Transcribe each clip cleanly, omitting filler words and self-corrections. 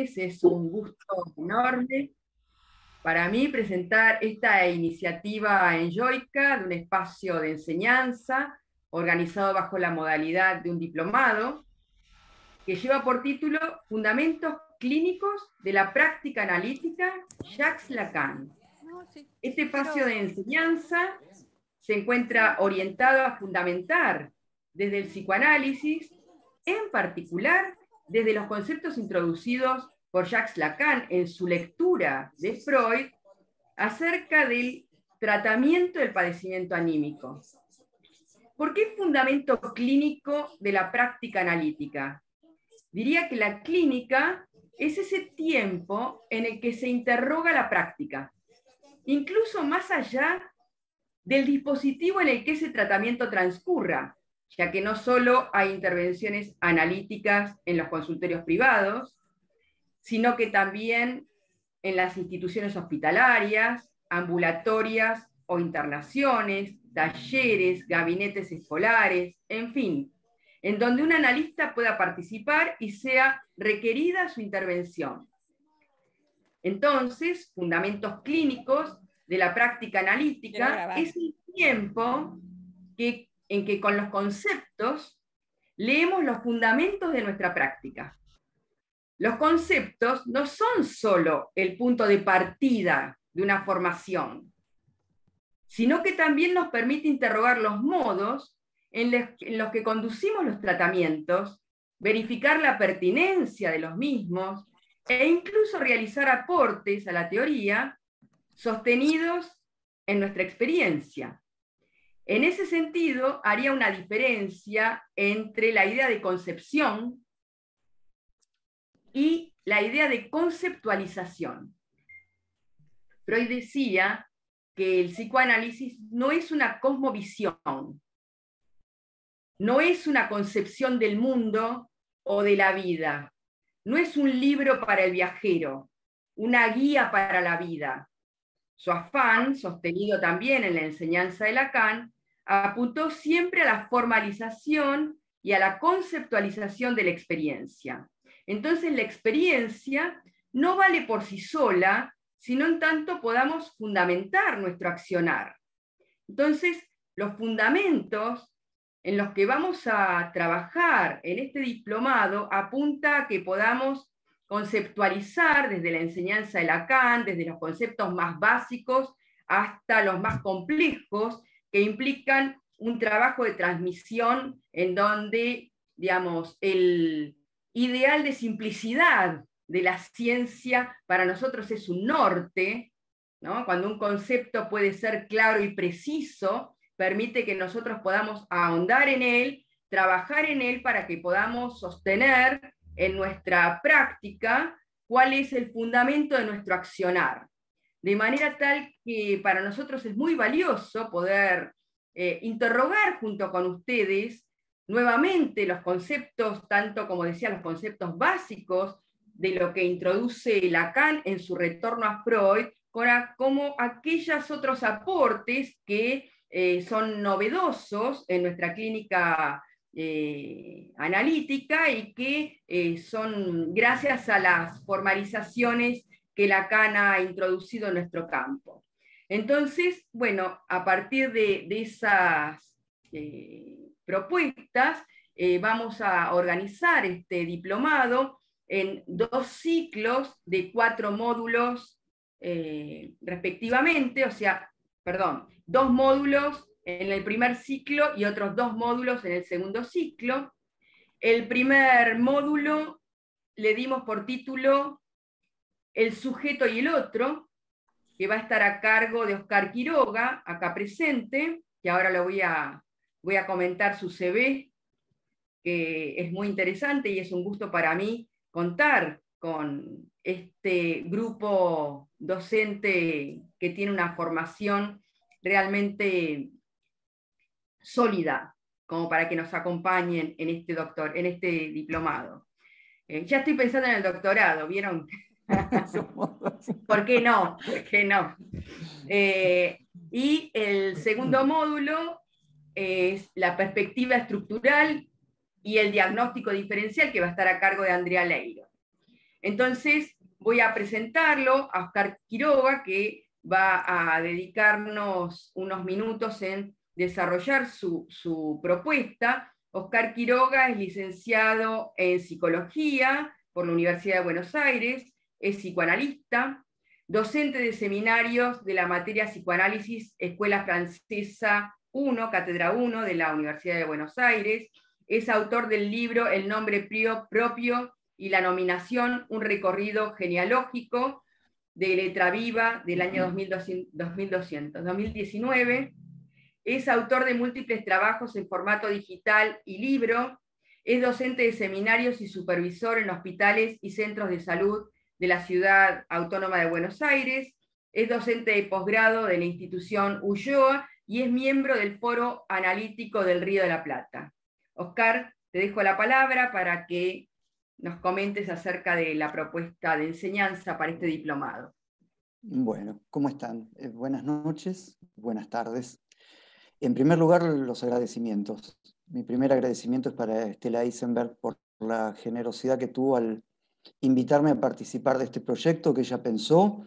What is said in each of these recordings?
Es un gusto enorme para mí presentar esta iniciativa en Yoica de un espacio de enseñanza organizado bajo la modalidad de un diplomado que lleva por título Fundamentos Clínicos de la Práctica Analítica Jacques Lacan. Este espacio de enseñanza se encuentra orientado a fundamentar desde el psicoanálisis, en particular desde los conceptos introducidos por Jacques Lacan en su lectura de Freud acerca del tratamiento del padecimiento anímico. ¿Por qué fundamento clínico de la práctica analítica? Diría que la clínica es ese tiempo en el que se interroga la práctica, incluso más allá del dispositivo en el que ese tratamiento transcurra, ya que no solo hay intervenciones analíticas en los consultorios privados, sino que también en las instituciones hospitalarias, ambulatorias o internaciones, talleres, gabinetes escolares, en fin, en donde un analista pueda participar y sea requerida su intervención. Entonces, fundamentos clínicos de la práctica analítica es el tiempo en que con los conceptos leemos los fundamentos de nuestra práctica. Los conceptos no son solo el punto de partida de una formación, sino que también nos permite interrogar los modos en los que conducimos los tratamientos, verificar la pertinencia de los mismos e incluso realizar aportes a la teoría sostenidos en nuestra experiencia. En ese sentido, haría una diferencia entre la idea de concepción y la idea de conceptualización. Freud decía que el psicoanálisis no es una cosmovisión, no es una concepción del mundo o de la vida, no es un libro para el viajero, una guía para la vida. Su afán, sostenido también en la enseñanza de Lacan, apuntó siempre a la formalización y a la conceptualización de la experiencia. Entonces la experiencia no vale por sí sola, sino en tanto podamos fundamentar nuestro accionar. Entonces, los fundamentos en los que vamos a trabajar en este diplomado apunta a que podamos conceptualizar desde la enseñanza de Lacan, desde los conceptos más básicos hasta los más complejos, que implican un trabajo de transmisión en donde, digamos, el ideal de simplicidad de la ciencia para nosotros es un norte, ¿no? Cuando un concepto puede ser claro y preciso, permite que nosotros podamos ahondar en él, trabajar en él para que podamos sostener en nuestra práctica cuál es el fundamento de nuestro accionar. De manera tal que para nosotros es muy valioso poder interrogar junto con ustedes nuevamente los conceptos, tanto como decía, los conceptos básicos de lo que introduce Lacan en su retorno a Freud, como aquellos otros aportes que son novedosos en nuestra clínica analítica y que son gracias a las formalizaciones que Lacan ha introducido en nuestro campo. Entonces, bueno, a partir de esas propuestas, vamos a organizar este diplomado en 2 ciclos de 4 módulos respectivamente, o sea, perdón, 2 módulos en el primer ciclo y otros 2 módulos en el segundo ciclo. El primer módulo le dimos por título El sujeto y el otro, que va a estar a cargo de Oscar Quiroga, acá presente, que ahora lo voy a comentar su CV, que es muy interesante y es un gusto para mí contar con este grupo docente que tiene una formación realmente sólida, como para que nos acompañen en este diplomado. Ya estoy pensando en el doctorado, ¿vieron? ¿Por qué no? ¿Por qué no? Y el segundo módulo es la perspectiva estructural y el diagnóstico diferencial, que va a estar a cargo de Andrea Leiro. Entonces voy a presentarlo a Oscar Quiroga, que va a dedicarnos unos minutos en desarrollar su propuesta. Oscar Quiroga es licenciado en Psicología por la Universidad de Buenos Aires, es psicoanalista, docente de seminarios de la materia Psicoanálisis, Escuela Francesa 1, Cátedra 1 de la Universidad de Buenos Aires, es autor del libro El nombre propio y la nominación, un recorrido genealógico de Letra Viva del año 2019. Es autor de múltiples trabajos en formato digital y libro. Es docente de seminarios y supervisor en hospitales y centros de salud de la Ciudad Autónoma de Buenos Aires. Es docente de posgrado de la institución Ulloa y es miembro del Foro Analítico del Río de la Plata. Oscar, te dejo la palabra para que nos comentes acerca de la propuesta de enseñanza para este diplomado. Bueno, ¿cómo están? Buenas noches, buenas tardes. En primer lugar, los agradecimientos. Mi primer agradecimiento es para Estela Eisenberg por la generosidad que tuvo al invitarme a participar de este proyecto que ella pensó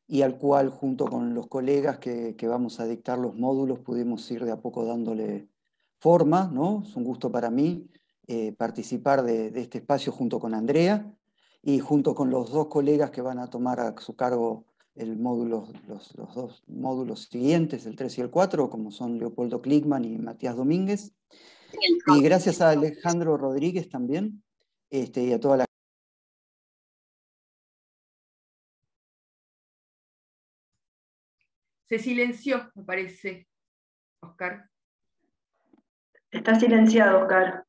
y al cual, junto con los colegas que vamos a dictar los módulos, pudimos ir de a poco dándole forma, ¿no? Es un gusto para mí participar de este espacio junto con Andrea y junto con los dos colegas que van a tomar a su cargo el módulo, los dos módulos siguientes, el 3 y el 4, como son Leopoldo Klickman y Matías Domínguez. Y gracias a Alejandro Rodríguez también, y a toda la... Se silenció, me parece, Oscar. Está silenciado, Oscar.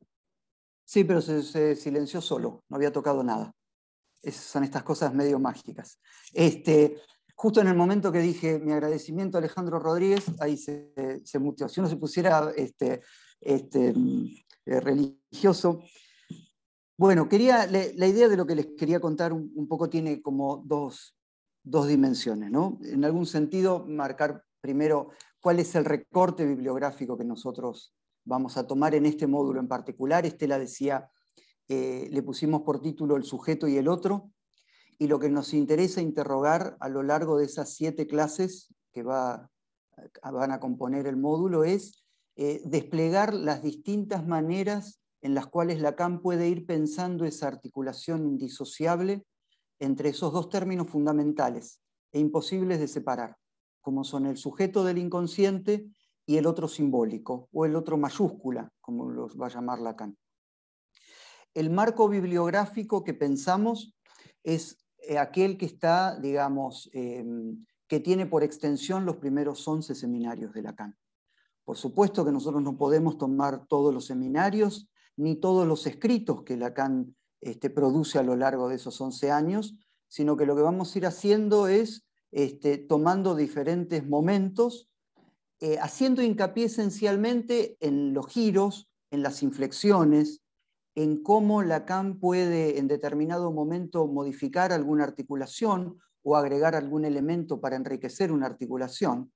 Sí, pero se silenció solo, no había tocado nada. Son estas cosas medio mágicas. Justo en el momento que dije mi agradecimiento a Alejandro Rodríguez, ahí se muteó. Si uno se pusiera religioso. Bueno, la idea de lo que les quería contar un poco tiene como dos dimensiones, ¿no? En algún sentido, marcar primero cuál es el recorte bibliográfico que nosotros vamos a tomar en este módulo en particular. Estela decía, le pusimos por título El sujeto y el otro, y lo que nos interesa interrogar a lo largo de esas 7 clases que van a componer el módulo es desplegar las distintas maneras en las cuales Lacan puede ir pensando esa articulación indisociable entre esos dos términos fundamentales e imposibles de separar, como son el sujeto del inconsciente y el otro simbólico, o el otro mayúscula, como los va a llamar Lacan. El marco bibliográfico que pensamos es aquel que está, digamos, que tiene por extensión los primeros 11 seminarios de Lacan. Por supuesto que nosotros no podemos tomar todos los seminarios, ni todos los escritos que Lacan produce a lo largo de esos 11 años, sino que lo que vamos a ir haciendo es tomando diferentes momentos, haciendo hincapié esencialmente en los giros, en las inflexiones, en cómo Lacan puede en determinado momento modificar alguna articulación o agregar algún elemento para enriquecer una articulación.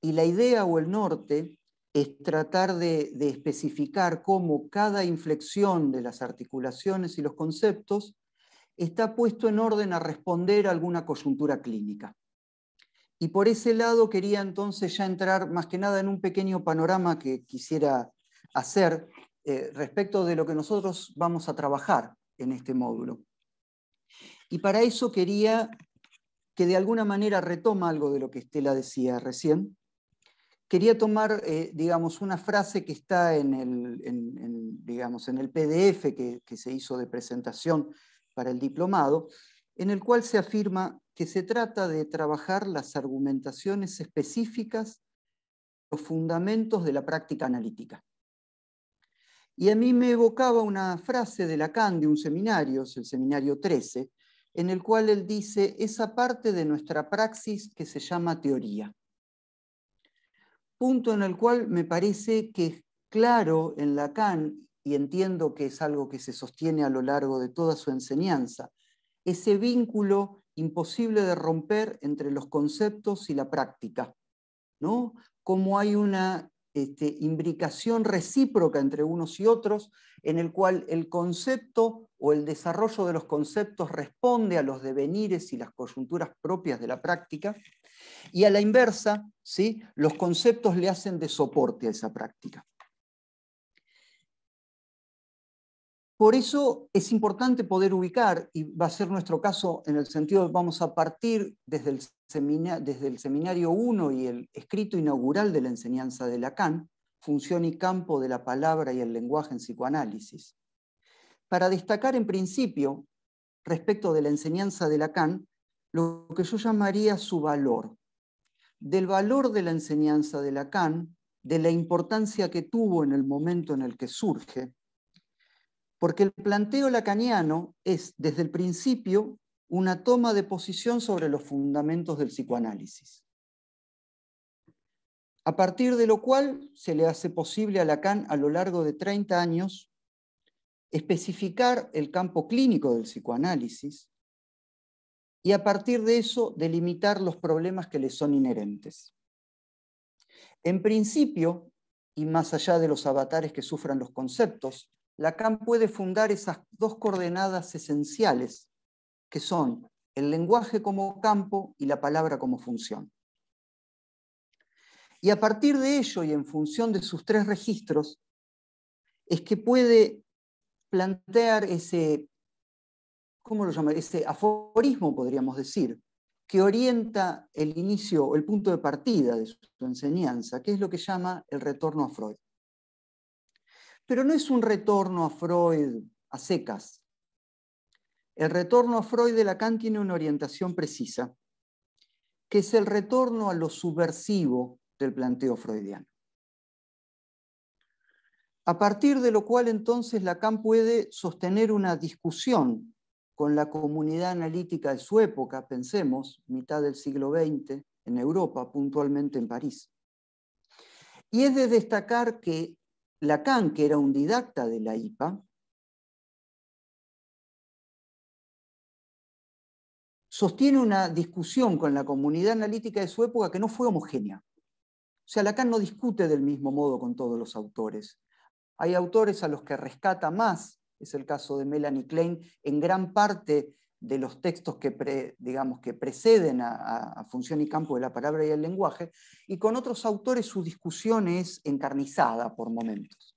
Y la idea o el norte es tratar de especificar cómo cada inflexión de las articulaciones y los conceptos está puesto en orden a responder a alguna coyuntura clínica. Y por ese lado quería entonces ya entrar más que nada en un pequeño panorama que quisiera hacer respecto de lo que nosotros vamos a trabajar en este módulo. Y para eso quería que de alguna manera retoma algo de lo que Estela decía recién. Quería tomar, digamos, una frase que está en el PDF que se hizo de presentación para el diplomado, en el cual se afirma que se trata de trabajar las argumentaciones específicas, los fundamentos de la práctica analítica. Y a mí me evocaba una frase de Lacan de un seminario, es el seminario 13, en el cual él dice, esa parte de nuestra praxis que se llama teoría. Punto en el cual me parece que es claro en Lacan, y entiendo que es algo que se sostiene a lo largo de toda su enseñanza, ese vínculo imposible de romper entre los conceptos y la práctica, ¿no? Como hay una imbricación recíproca entre unos y otros, en el cual el concepto o el desarrollo de los conceptos responde a los devenires y las coyunturas propias de la práctica, y a la inversa, ¿sí?, los conceptos le hacen de soporte a esa práctica. Por eso es importante poder ubicar, y va a ser nuestro caso en el sentido de vamos a partir desde el seminario 1 y el escrito inaugural de la enseñanza de Lacan, Función y campo de la palabra y el lenguaje en psicoanálisis, para destacar en principio, respecto de la enseñanza de Lacan, lo que yo llamaría su valor, del valor de la enseñanza de Lacan, de la importancia que tuvo en el momento en el que surge, porque el planteo lacaniano es, desde el principio, una toma de posición sobre los fundamentos del psicoanálisis. A partir de lo cual se le hace posible a Lacan, a lo largo de 30 años, especificar el campo clínico del psicoanálisis y a partir de eso delimitar los problemas que le son inherentes. En principio, y más allá de los avatares que sufran los conceptos, Lacan puede fundar esas dos coordenadas esenciales, que son el lenguaje como campo y la palabra como función. Y a partir de ello, y en función de sus tres registros, es que puede plantear ese, ¿cómo lo llama? Ese aforismo, podríamos decir, que orienta el inicio, el punto de partida de su enseñanza, que es lo que llama el retorno a Freud. Pero no es un retorno a Freud a secas. El retorno a Freud de Lacan tiene una orientación precisa, que es el retorno a lo subversivo del planteo freudiano. A partir de lo cual entonces Lacan puede sostener una discusión con la comunidad analítica de su época, pensemos, mitad del siglo XX, en Europa, puntualmente en París. Y es de destacar que Lacan, que era un didacta de la IPA, sostiene una discusión con la comunidad analítica de su época que no fue homogénea. O sea, Lacan no discute del mismo modo con todos los autores. Hay autores a los que rescata más, es el caso de Melanie Klein, en gran parte de los textos que preceden a Función y campo de la palabra y el lenguaje, y con otros autores su discusión es encarnizada por momentos.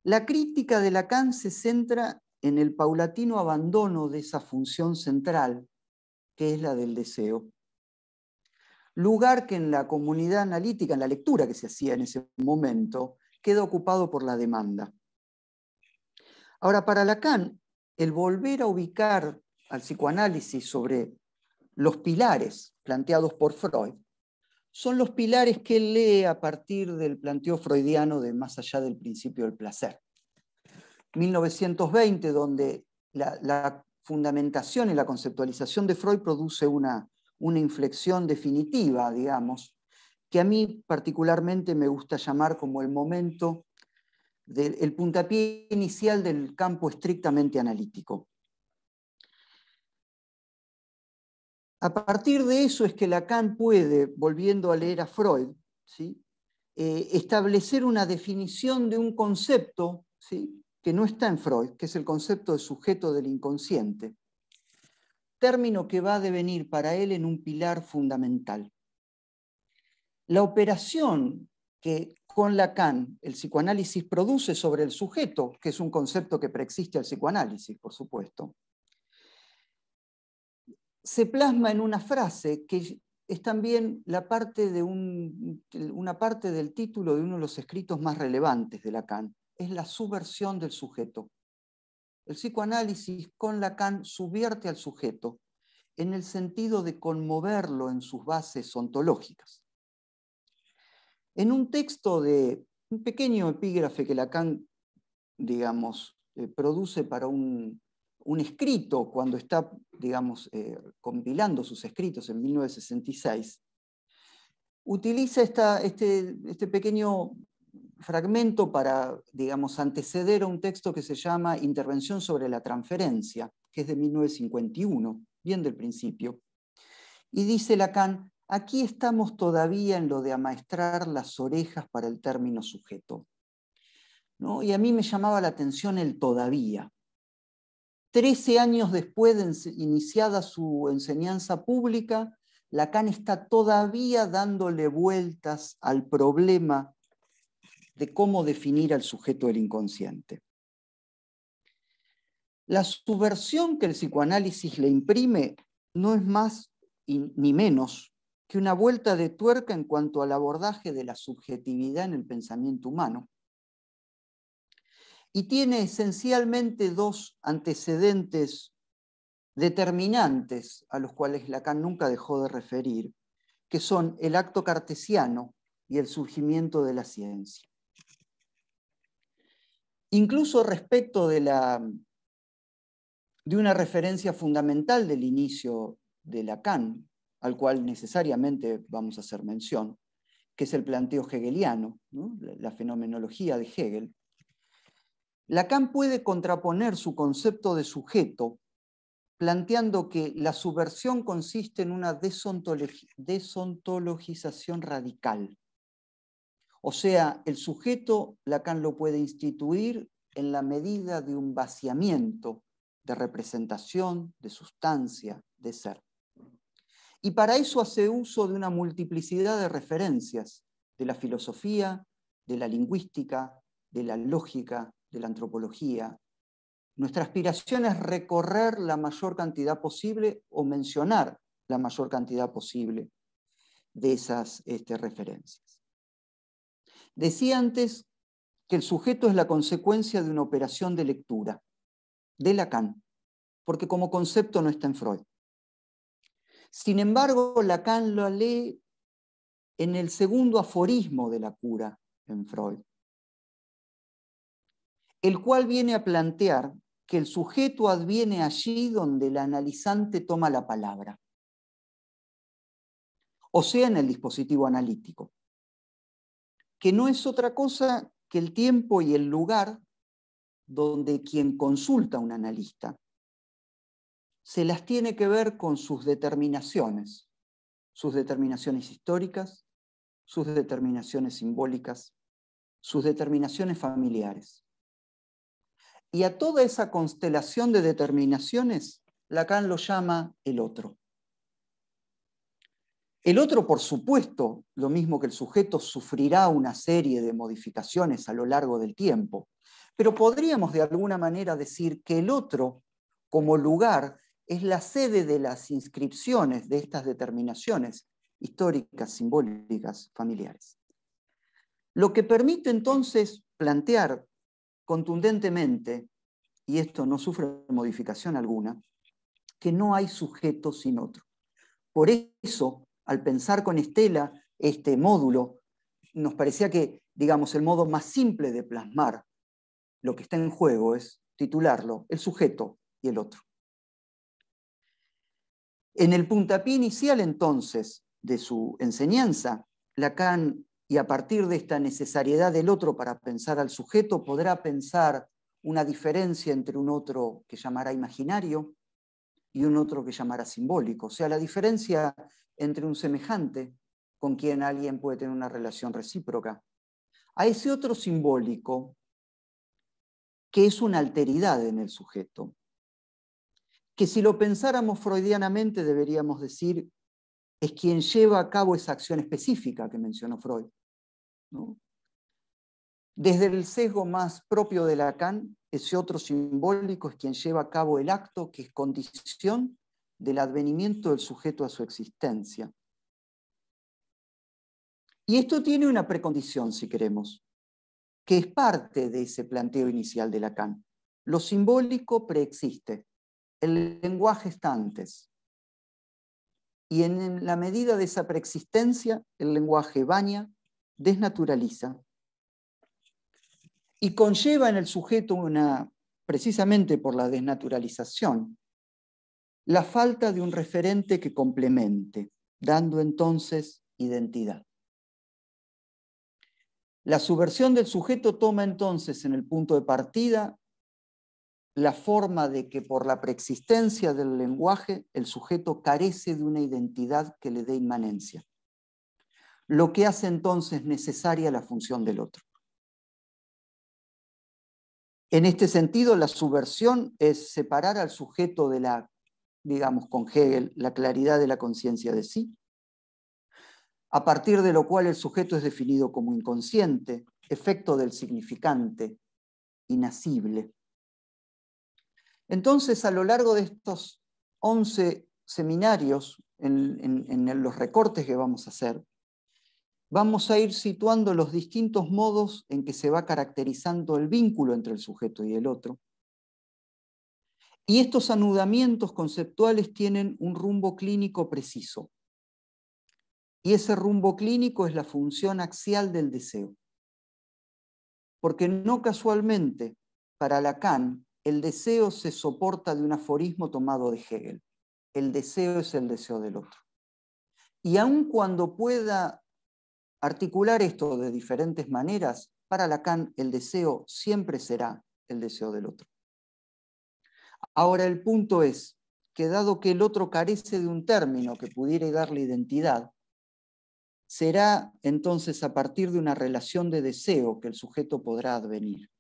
La crítica de Lacan se centra en el paulatino abandono de esa función central, que es la del deseo. Lugar que en la comunidad analítica, en la lectura que se hacía en ese momento, queda ocupado por la demanda. Ahora, para Lacan, el volver a ubicar al psicoanálisis sobre los pilares planteados por Freud son los pilares que él lee a partir del planteo freudiano de Más allá del principio del placer. 1920, donde la fundamentación y la conceptualización de Freud produce una inflexión definitiva, digamos, que a mí particularmente me gusta llamar como el momento, el puntapié inicial del campo estrictamente analítico. A partir de eso es que Lacan puede, volviendo a leer a Freud, ¿sí?, establecer una definición de un concepto, ¿sí?, que no está en Freud, que es el concepto de sujeto del inconsciente, término que va a devenir para él en un pilar fundamental. La operación que con Lacan el psicoanálisis produce sobre el sujeto, que es un concepto que preexiste al psicoanálisis, por supuesto, se plasma en una frase que es también una parte del título de uno de los escritos más relevantes de Lacan, es la subversión del sujeto. El psicoanálisis con Lacan subvierte al sujeto en el sentido de conmoverlo en sus bases ontológicas. En un texto de un pequeño epígrafe que Lacan, digamos, produce para un escrito cuando está, digamos, compilando sus escritos en 1966, utiliza este pequeño fragmento para, digamos, anteceder a un texto que se llama Intervención sobre la transferencia, que es de 1951, bien del principio. Y dice Lacan, aquí estamos todavía en lo de amaestrar las orejas para el término sujeto, ¿no? Y a mí me llamaba la atención el todavía. 13 años después de iniciada su enseñanza pública, Lacan está todavía dándole vueltas al problema de cómo definir al sujeto del inconsciente. La subversión que el psicoanálisis le imprime no es más ni menos que una vuelta de tuerca en cuanto al abordaje de la subjetividad en el pensamiento humano. Y tiene esencialmente dos antecedentes determinantes a los cuales Lacan nunca dejó de referir, que son el acto cartesiano y el surgimiento de la ciencia. Incluso respecto de una referencia fundamental del inicio de Lacan, al cual necesariamente vamos a hacer mención, que es el planteo hegeliano, ¿no? La fenomenología de Hegel. Lacan puede contraponer su concepto de sujeto planteando que la subversión consiste en una desontologización radical. O sea, el sujeto Lacan lo puede instituir en la medida de un vaciamiento de representación, de sustancia, de ser. Y para eso hace uso de una multiplicidad de referencias, de la filosofía, de la lingüística, de la lógica, de la antropología. Nuestra aspiración es recorrer la mayor cantidad posible o mencionar la mayor cantidad posible de esas referencias. Decía antes que el sujeto es la consecuencia de una operación de lectura, de Lacan, porque como concepto no está en Freud. Sin embargo, Lacan lo lee en el segundo aforismo de la cura en Freud, el cual viene a plantear que el sujeto adviene allí donde el analizante toma la palabra, o sea, en el dispositivo analítico, que no es otra cosa que el tiempo y el lugar donde quien consulta a un analista se las tiene que ver con sus determinaciones históricas, sus determinaciones simbólicas, sus determinaciones familiares. Y a toda esa constelación de determinaciones, Lacan lo llama el otro. El otro, por supuesto, lo mismo que el sujeto, sufrirá una serie de modificaciones a lo largo del tiempo, pero podríamos de alguna manera decir que el otro, como lugar, es la sede de las inscripciones de estas determinaciones históricas, simbólicas, familiares. Lo que permite entonces plantear contundentemente, y esto no sufre modificación alguna, que no hay sujeto sin otro. Por eso, al pensar con Estela este módulo, nos parecía que, digamos, el modo más simple de plasmar lo que está en juego es titularlo el sujeto y el otro. En el puntapié inicial, entonces, de su enseñanza, Lacan, y a partir de esta necesariedad del otro para pensar al sujeto, podrá pensar una diferencia entre un otro que llamará imaginario y un otro que llamará simbólico. O sea, la diferencia entre un semejante con quien alguien puede tener una relación recíproca, a ese otro simbólico que es una alteridad en el sujeto, que si lo pensáramos freudianamente deberíamos decir es quien lleva a cabo esa acción específica que mencionó Freud, ¿no? Desde el sesgo más propio de Lacan, ese otro simbólico es quien lleva a cabo el acto que es condición del advenimiento del sujeto a su existencia. Y esto tiene una precondición, si queremos, que es parte de ese planteo inicial de Lacan. Lo simbólico preexiste, el lenguaje está antes. Y en la medida de esa preexistencia, el lenguaje baña, desnaturaliza y conlleva en el sujeto precisamente por la desnaturalización, la falta de un referente que complemente, dando entonces identidad. La subversión del sujeto toma entonces en el punto de partida la forma de que por la preexistencia del lenguaje el sujeto carece de una identidad que le dé inmanencia, lo que hace entonces necesaria la función del otro. En este sentido, la subversión es separar al sujeto de la, digamos con Hegel, la claridad de la conciencia de sí, a partir de lo cual el sujeto es definido como inconsciente, efecto del significante, inasible. Entonces, a lo largo de estos 11 seminarios, en los recortes que vamos a hacer, vamos a ir situando los distintos modos en que se va caracterizando el vínculo entre el sujeto y el otro. Y estos anudamientos conceptuales tienen un rumbo clínico preciso. Y ese rumbo clínico es la función axial del deseo. Porque no casualmente, para Lacan, el deseo se soporta de un aforismo tomado de Hegel. El deseo es el deseo del otro. Y aun cuando pueda articular esto de diferentes maneras, para Lacan el deseo siempre será el deseo del otro. Ahora el punto es que dado que el otro carece de un término que pudiera darle identidad, será entonces a partir de una relación de deseo que el sujeto podrá advenir.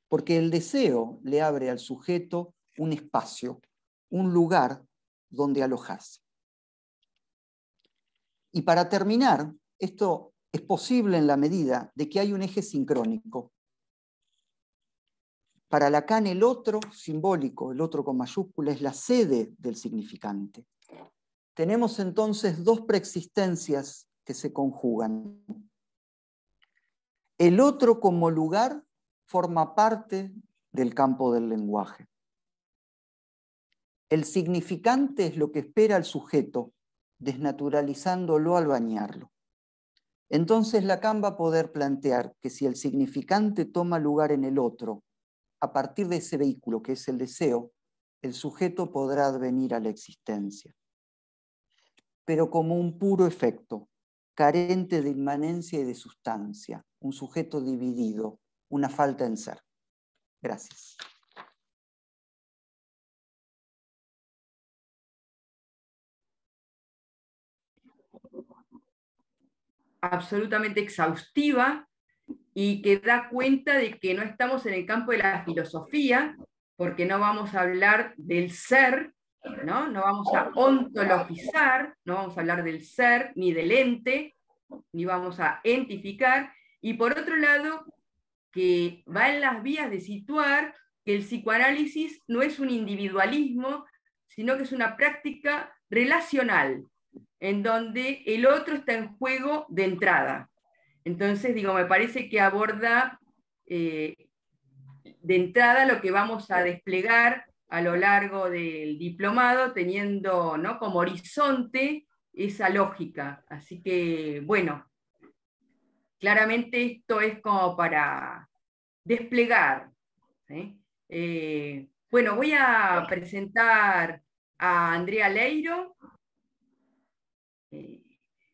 Porque el deseo le abre al sujeto un espacio, un lugar donde alojarse. Y para terminar, esto es posible en la medida de que hay un eje sincrónico. Para Lacan el otro simbólico, el otro con mayúscula, es la sede del significante. Tenemos entonces dos preexistencias que se conjugan. El otro como lugar forma parte del campo del lenguaje. El significante es lo que espera el sujeto, desnaturalizándolo al bañarlo. Entonces Lacan va a poder plantear que si el significante toma lugar en el otro, a partir de ese vehículo que es el deseo, el sujeto podrá advenir a la existencia. Pero como un puro efecto, carente de inmanencia y de sustancia, un sujeto dividido, una falta en ser. Gracias. Absolutamente exhaustiva y que da cuenta de que no estamos en el campo de la filosofía, porque no vamos a hablar del ser, ¿no? No vamos a ontologizar, no vamos a hablar del ser ni del ente, ni vamos a entificar, y por otro lado, que va en las vías de situar que el psicoanálisis no es un individualismo, sino que es una práctica relacional, en donde el otro está en juego de entrada. Entonces, digo, me parece que aborda de entrada lo que vamos a desplegar a lo largo del diplomado, teniendo, ¿no?, como horizonte esa lógica. Así que, bueno, claramente esto es como para desplegar, ¿sí? Bueno, voy a presentar a Andrea Leiro.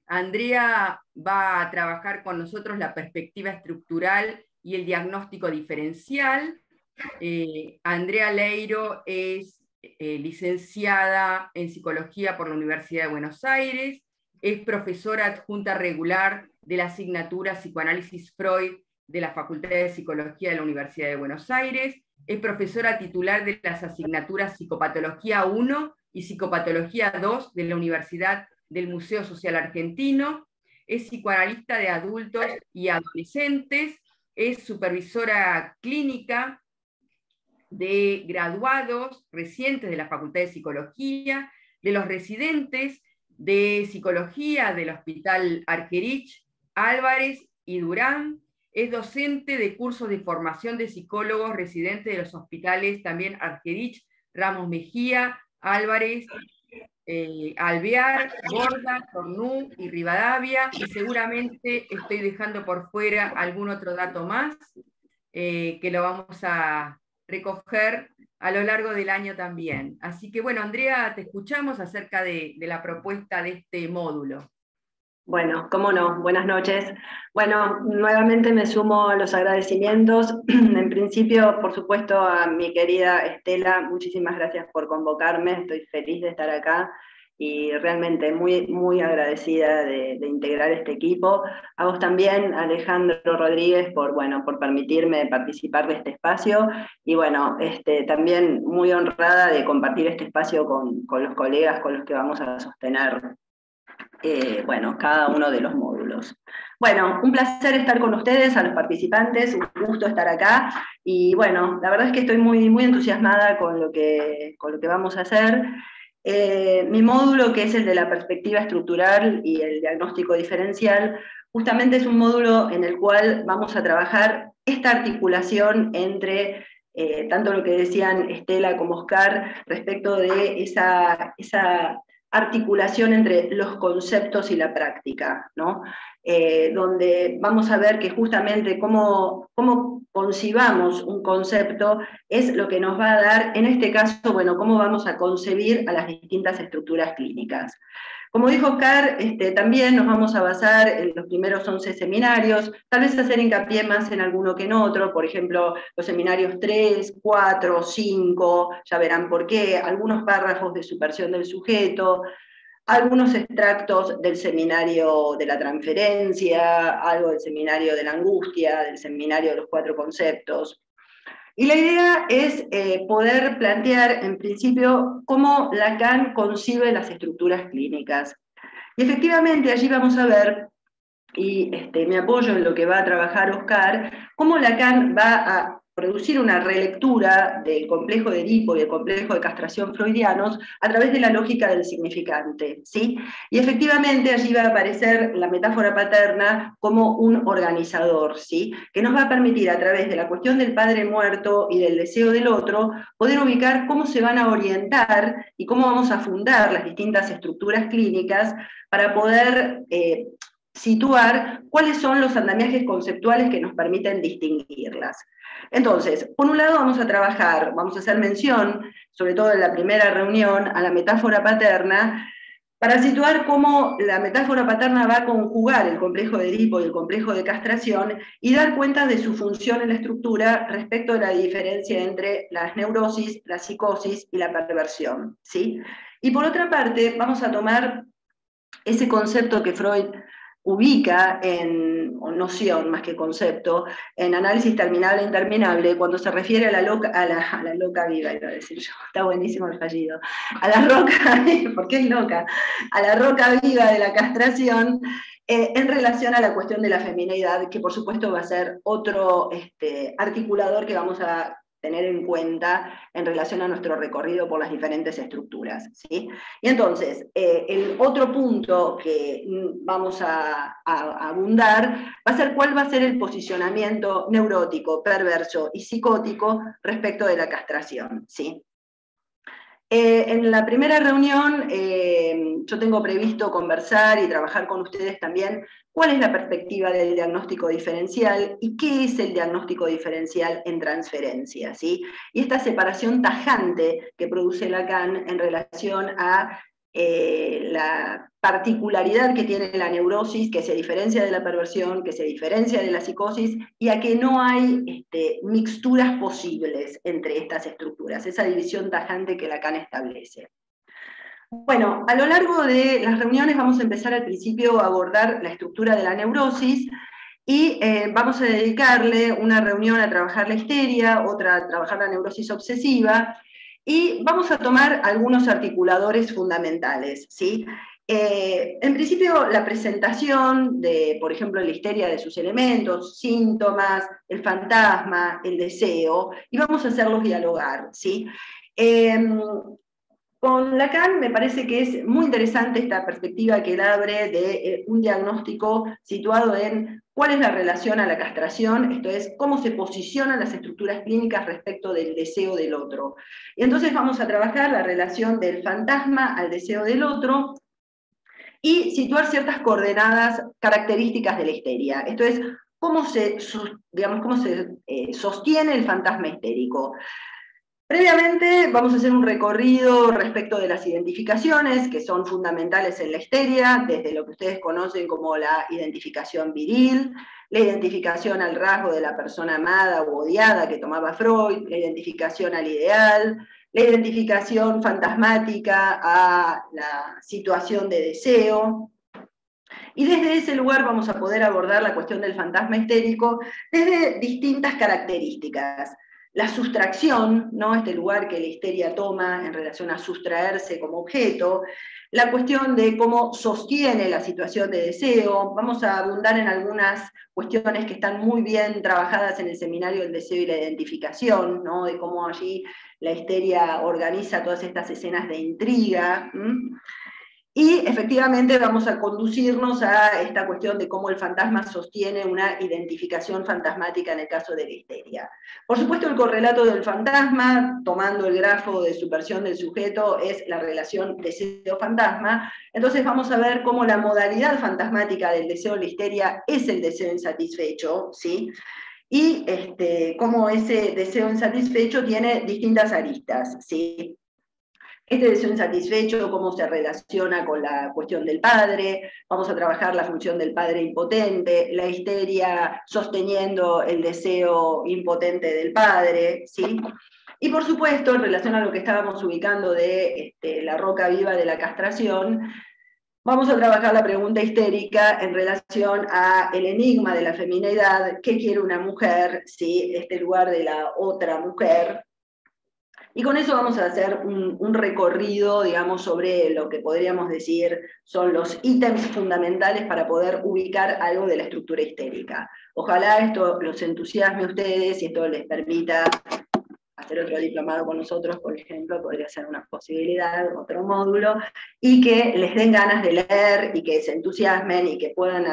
Andrea va a trabajar con nosotros la perspectiva estructural y el diagnóstico diferencial. Andrea Leiro es licenciada en Psicología por la Universidad de Buenos Aires, es profesora adjunta regular de la asignatura Psicoanálisis Freud de la Facultad de Psicología de la Universidad de Buenos Aires, es profesora titular de las asignaturas Psicopatología 1 y Psicopatología 2 de la Universidad del Museo Social Argentino, es psicoanalista de adultos y adolescentes, es supervisora clínica de graduados recientes de la Facultad de Psicología, de los residentes de Psicología del Hospital Argerich, Álvarez y Durán, es docente de cursos de formación de psicólogos residentes de los hospitales también Argerich, Ramos Mejía, Álvarez, Alvear, Borda, Cornú y Rivadavia, y seguramente estoy dejando por fuera algún otro dato más que lo vamos a recoger a lo largo del año también. Así que bueno, Andrea, te escuchamos acerca de la propuesta de este módulo. Bueno, cómo no, buenas noches. Bueno, nuevamente me sumo a los agradecimientos. En principio, por supuesto, a mi querida Estela, muchísimas gracias por convocarme, estoy feliz de estar acá y realmente muy, muy agradecida de integrar este equipo. A vos también, Alejandro Rodríguez, por permitirme participar de este espacio y bueno, también muy honrada de compartir este espacio con los colegas con los que vamos a sostener cada uno de los módulos. Bueno, un placer estar con ustedes, a los participantes, un gusto estar acá, y bueno, la verdad es que estoy muy, muy entusiasmada con lo que vamos a hacer. Mi módulo, que es el de la perspectiva estructural y el diagnóstico diferencial, justamente es un módulo en el cual vamos a trabajar esta articulación entre tanto lo que decían Estela como Oscar respecto de esa articulación entre los conceptos y la práctica, ¿no? Donde vamos a ver que justamente cómo concibamos un concepto es lo que nos va a dar, en este caso, bueno, cómo vamos a concebir a las distintas estructuras clínicas. Como dijo Oscar, también nos vamos a basar en los primeros 11 seminarios, tal vez hacer hincapié más en alguno que en otro, por ejemplo, los seminarios 3, 4, 5, ya verán por qué, algunos párrafos de subversión del sujeto, algunos extractos del seminario de la transferencia, algo del seminario de la angustia, del seminario de los 4 conceptos. Y la idea es poder plantear, en principio, cómo Lacan concibe las estructuras clínicas. Y efectivamente allí vamos a ver, y me apoyo en lo que va a trabajar Oscar, cómo Lacan va a producir una relectura del complejo de Edipo y el complejo de castración freudianos a través de la lógica del significante, ¿sí? Y efectivamente allí va a aparecer la metáfora paterna como un organizador, ¿sí? Que nos va a permitir a través de la cuestión del padre muerto y del deseo del otro, poder ubicar cómo se van a orientar y cómo vamos a fundar las distintas estructuras clínicas para poder situar cuáles son los andamiajes conceptuales que nos permiten distinguirlas. Entonces, por un lado vamos a trabajar, vamos a hacer mención, sobre todo en la primera reunión, a la metáfora paterna, para situar cómo la metáfora paterna va a conjugar el complejo de Edipo y el complejo de castración y dar cuenta de su función en la estructura respecto de la diferencia entre las neurosis, la psicosis y la perversión, ¿sí? Y por otra parte, vamos a tomar ese concepto que Freud ubica o noción más que concepto, en análisis terminable e interminable, cuando se refiere a la loca viva, iba a decir yo, está buenísimo el fallido, a la roca, porque es loca, a la roca viva de la castración, en relación a la cuestión de la femineidad, que por supuesto va a ser otro articulador que vamos a tener en cuenta en relación a nuestro recorrido por las diferentes estructuras, ¿sí? Y entonces, el otro punto que vamos a abundar va a ser cuál va a ser el posicionamiento neurótico, perverso y psicótico respecto de la castración, ¿sí? En la primera reunión yo tengo previsto conversar y trabajar con ustedes también cuál es la perspectiva del diagnóstico diferencial y qué es el diagnóstico diferencial en transferencia, ¿sí? Y esta separación tajante que produce Lacan en relación a la particularidad que tiene la neurosis, que se diferencia de la perversión, que se diferencia de la psicosis, y a que no hay mixturas posibles entre estas estructuras, esa división tajante que Lacan establece. Bueno, a lo largo de las reuniones vamos a empezar al principio a abordar la estructura de la neurosis, y vamos a dedicarle una reunión a trabajar la histeria, otra a trabajar la neurosis obsesiva, y vamos a tomar algunos articuladores fundamentales, ¿sí? En principio, la presentación de, por ejemplo, la histeria de sus elementos, síntomas, el fantasma, el deseo, y vamos a hacerlos dialogar, ¿sí? Con Lacan me parece que es muy interesante esta perspectiva que él abre de un diagnóstico situado en cuál es la relación a la castración, esto es, cómo se posicionan las estructuras clínicas respecto del deseo del otro. Y entonces vamos a trabajar la relación del fantasma al deseo del otro y situar ciertas coordenadas características de la histeria. Esto es, cómo se sostiene el fantasma histérico. Previamente vamos a hacer un recorrido respecto de las identificaciones que son fundamentales en la histeria, desde lo que ustedes conocen como la identificación viril, la identificación al rasgo de la persona amada u odiada que tomaba Freud, la identificación al ideal, la identificación fantasmática a la situación de deseo. Y desde ese lugar vamos a poder abordar la cuestión del fantasma histérico desde distintas características. La sustracción, ¿no? Este lugar que la histeria toma en relación a sustraerse como objeto, la cuestión de cómo sostiene la situación de deseo, vamos a abundar en algunas cuestiones que están muy bien trabajadas en el seminario del deseo y la identificación, ¿no? De cómo allí la histeria organiza todas estas escenas de intriga, ¿m? Y efectivamente vamos a conducirnos a esta cuestión de cómo el fantasma sostiene una identificación fantasmática en el caso de la histeria. Por supuesto, el correlato del fantasma, tomando el grafo de subversión del sujeto, es la relación deseo-fantasma. Entonces vamos a ver cómo la modalidad fantasmática del deseo en la histeria es el deseo insatisfecho, ¿sí? Y cómo ese deseo insatisfecho tiene distintas aristas, ¿sí? Este deseo insatisfecho, cómo se relaciona con la cuestión del padre, vamos a trabajar la función del padre impotente, la histeria sosteniendo el deseo impotente del padre, ¿sí? Y por supuesto, en relación a lo que estábamos ubicando de la roca viva de la castración, vamos a trabajar la pregunta histérica en relación al enigma de la femineidad, qué quiere una mujer, ¿sí? Este lugar de la otra mujer. Y con eso vamos a hacer un recorrido, digamos, sobre lo que podríamos decir son los ítems fundamentales para poder ubicar algo de la estructura histérica. Ojalá esto los entusiasme a ustedes y esto les permita hacer otro diplomado con nosotros, por ejemplo, podría ser una posibilidad, otro módulo, y que les den ganas de leer y que se entusiasmen y que puedan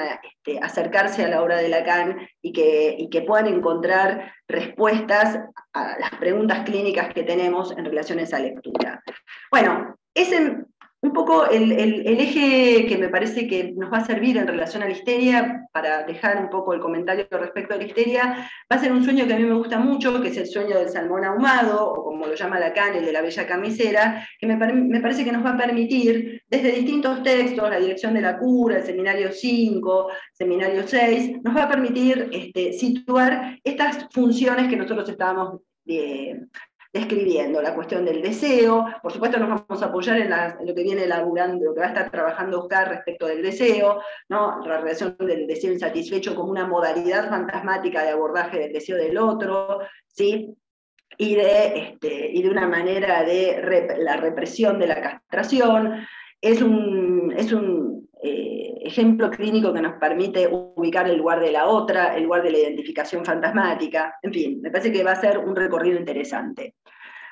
acercarse a la obra de Lacan y que puedan encontrar respuestas a las preguntas clínicas que tenemos en relación a esa lectura. Bueno, ese un poco el eje que me parece que nos va a servir en relación a la histeria, para dejar un poco el comentario respecto a la histeria, va a ser un sueño que a mí me gusta mucho, que es el sueño del salmón ahumado, o como lo llama Lacan, el de la bella camisera, que me parece que nos va a permitir, desde distintos textos, la dirección de la cura, el seminario 5, seminario 6, nos va a permitir situar estas funciones que nosotros estábamos describiendo, la cuestión del deseo. Por supuesto nos vamos a apoyar en lo que viene elaborando, lo que va a estar trabajando Oscar respecto del deseo, ¿no? La relación del deseo insatisfecho como una modalidad fantasmática de abordaje del deseo del otro, ¿sí? Y de una manera de la represión de la castración. Es un ejemplo clínico que nos permite ubicar el lugar de la otra, el lugar de la identificación fantasmática. En fin, me parece que va a ser un recorrido interesante.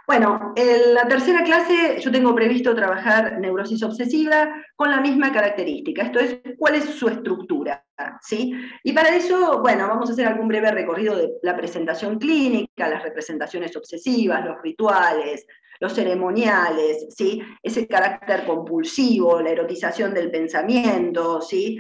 Bueno, en la tercera clase yo tengo previsto trabajar neurosis obsesiva con la misma característica, esto es, ¿cuál es su estructura? ¿Sí? Y para eso, bueno, vamos a hacer algún breve recorrido de la presentación clínica, las representaciones obsesivas, los rituales, los ceremoniales, ¿sí? Ese carácter compulsivo, la erotización del pensamiento, ¿sí?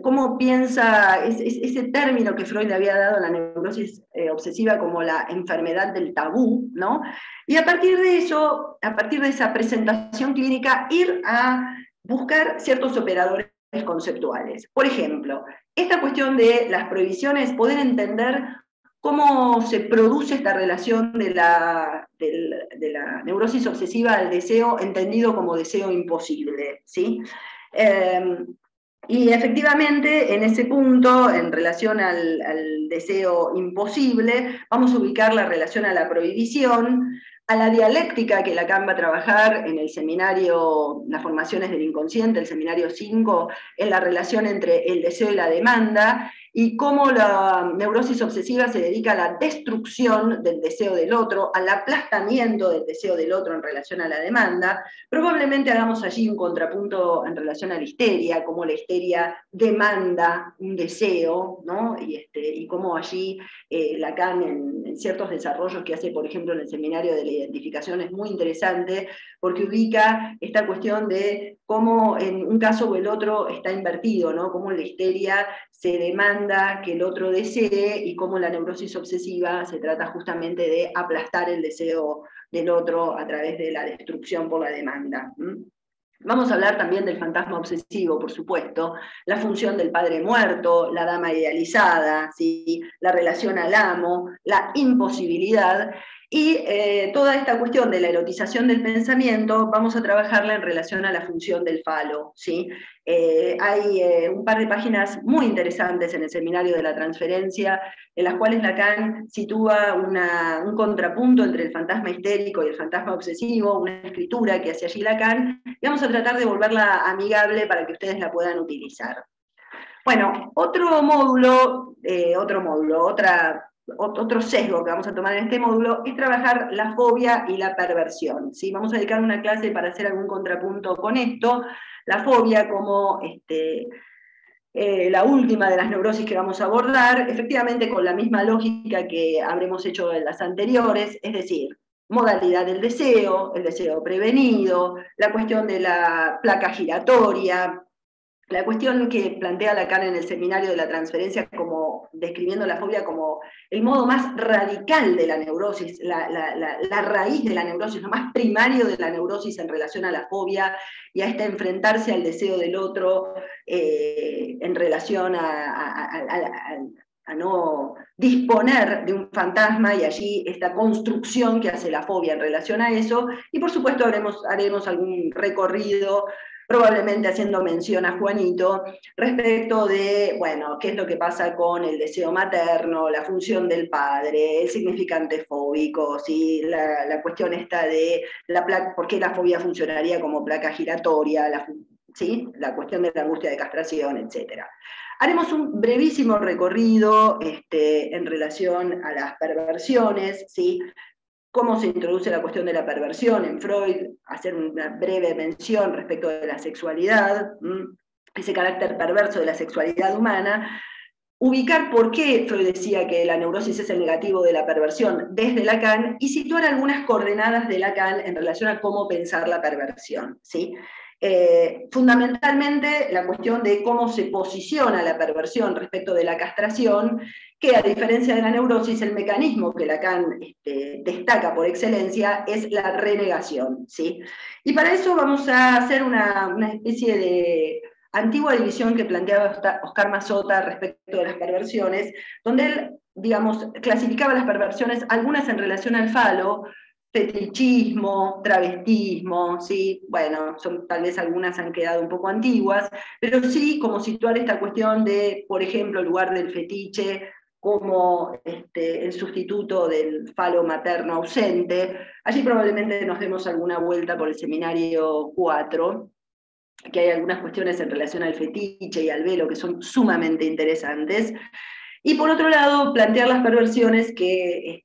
Cómo piensa ese término que Freud le había dado a la neurosis obsesiva como la enfermedad del tabú, ¿no? Y a partir de eso, a partir de esa presentación clínica, ir a buscar ciertos operadores conceptuales. Por ejemplo, esta cuestión de las prohibiciones, poder entender cómo se produce esta relación de la neurosis obsesiva al deseo, entendido como deseo imposible, ¿sí? Y efectivamente, en ese punto, en relación al deseo imposible, vamos a ubicar la relación a la prohibición, a la dialéctica que Lacan va a trabajar en el seminario, las formaciones del inconsciente, el seminario 5, en la relación entre el deseo y la demanda, y cómo la neurosis obsesiva se dedica a la destrucción del deseo del otro, al aplastamiento del deseo del otro en relación a la demanda. Probablemente hagamos allí un contrapunto en relación a la histeria, cómo la histeria demanda un deseo, ¿no? Y cómo allí Lacan en ciertos desarrollos que hace, por ejemplo, en el seminario de la identificación, es muy interesante, porque ubica esta cuestión de cómo en un caso o el otro está invertido, ¿no? Cómo la histeria se demanda demanda que el otro desee, y cómo la neurosis obsesiva se trata justamente de aplastar el deseo del otro a través de la destrucción por la demanda. Vamos a hablar también del fantasma obsesivo, por supuesto, la función del padre muerto, la dama idealizada, ¿sí? La relación al amo, la imposibilidad, y toda esta cuestión de la erotización del pensamiento vamos a trabajarla en relación a la función del falo, ¿sí? Hay un par de páginas muy interesantes en el seminario de la transferencia, en las cuales Lacan sitúa un contrapunto entre el fantasma histérico y el fantasma obsesivo, una escritura que hace allí Lacan, y vamos a tratar de volverla amigable para que ustedes la puedan utilizar. Bueno, otro sesgo que vamos a tomar en este módulo es trabajar la fobia y la perversión, ¿sí? Vamos a dedicar una clase para hacer algún contrapunto con esto. La fobia como la última de las neurosis que vamos a abordar, efectivamente con la misma lógica que habremos hecho en las anteriores, es decir, modalidad del deseo, el deseo prevenido, la cuestión de la placa giratoria, la cuestión que plantea Lacan en el seminario de la transferencia, como describiendo la fobia como el modo más radical de la neurosis, la raíz de la neurosis, lo más primario de la neurosis en relación a la fobia y a este enfrentarse al deseo del otro en relación a no disponer de un fantasma, y allí esta construcción que hace la fobia en relación a eso, y por supuesto haremos algún recorrido, probablemente haciendo mención a Juanito, respecto de, bueno, qué es lo que pasa con el deseo materno, la función del padre, el significante fóbico, ¿sí? La cuestión esta de por qué la fobia funcionaría como placa giratoria, ¿sí? La cuestión de la angustia de castración, etc. Haremos un brevísimo recorrido en relación a las perversiones, ¿sí? Cómo se introduce la cuestión de la perversión en Freud, hacer una breve mención respecto de la sexualidad, ese carácter perverso de la sexualidad humana, ubicar por qué Freud decía que la neurosis es el negativo de la perversión desde Lacan, y situar algunas coordenadas de Lacan en relación a cómo pensar la perversión, ¿sí? Fundamentalmente la cuestión de cómo se posiciona la perversión respecto de la castración, que a diferencia de la neurosis, el mecanismo que Lacan destaca por excelencia es la renegación, ¿sí? Y para eso vamos a hacer una especie de antigua división que planteaba Oscar Mazota respecto de las perversiones, donde él, digamos, clasificaba las perversiones, algunas en relación al falo, fetichismo, travestismo, ¿sí? Bueno, tal vez algunas han quedado un poco antiguas, pero sí como situar esta cuestión de, por ejemplo, el lugar del fetiche como el sustituto del falo materno ausente. Allí probablemente nos demos alguna vuelta por el seminario 4, que hay algunas cuestiones en relación al fetiche y al velo que son sumamente interesantes. Y por otro lado, plantear las perversiones que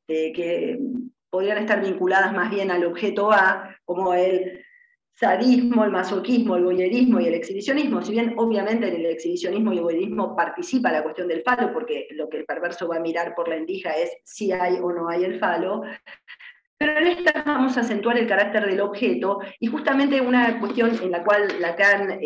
podrían estar vinculadas más bien al objeto A, como el sadismo, el masoquismo, el voyerismo y el exhibicionismo. Si bien obviamente en el exhibicionismo y el voyerismo participa la cuestión del falo, porque lo que el perverso va a mirar por la endija es si hay o no hay el falo, pero en esta vamos a acentuar el carácter del objeto, y justamente una cuestión en la cual Lacan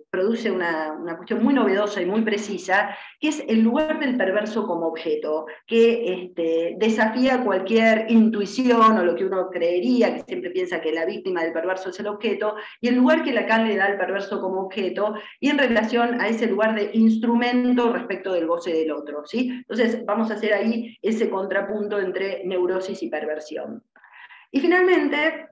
produce una cuestión muy novedosa y muy precisa, que es el lugar del perverso como objeto, que desafía cualquier intuición o lo que uno creería, que siempre piensa que la víctima del perverso es el objeto, y el lugar que Lacan le da al perverso como objeto, y en relación a ese lugar de instrumento respecto del goce del otro, ¿sí? Entonces vamos a hacer ahí ese contrapunto entre neurosis y perversión. Y finalmente,